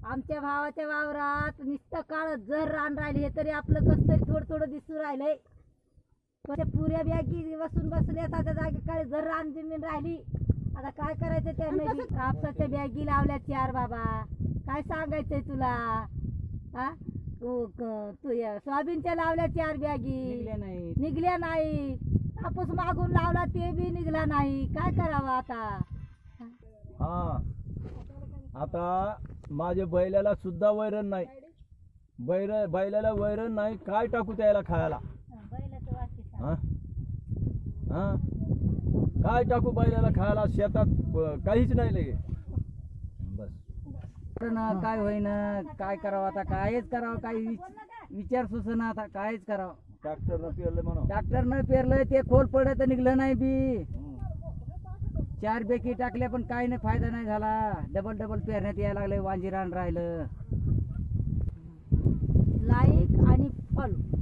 आमच्या भावाच्या वावरात नुसतं काळ जर रान राहिले हे तरी आपलं कस तरी थोडं थोडं दिसू राहिलंय. पण त्या पुऱ्या बॅगी बसून बसल्या त्या जागी काळे जर रान जमीन राहिली. आता काय करायचं त्या कापसाच्या बॅगी लावल्या 4 बाबा. काय सांगायचंय तुला? हा तू सोयाबीनच्या लावल्या 4 बॅगी निघल्या नाही. कापूस मागून लावला ते बी निघला नाही. काय करावं आता? हा आता माझ्या बैलाला सुद्धा वैरण नाही. बैलाला वैरण नाही. काय टाकू त्याला खायला? हा हा काय टाकू बैलाला खायला? शेतात काहीच नाही लगे. बस काय होईना, काय करावं आता? कायच करावं, काही विचार सुचना आता. कायच करावं? ट्रॅक्टरनं पेरलं म्हणून. ट्रॅक्टरनं पेरलं ते खोल पडत निघलं नाही बी. 4 बेकी टाकल्या पण काही नाही, फायदा नाही झाला. डबल पेरण्यात यायला लागलं, वांजी रान राहिलं. लाईक आणि फॉलो.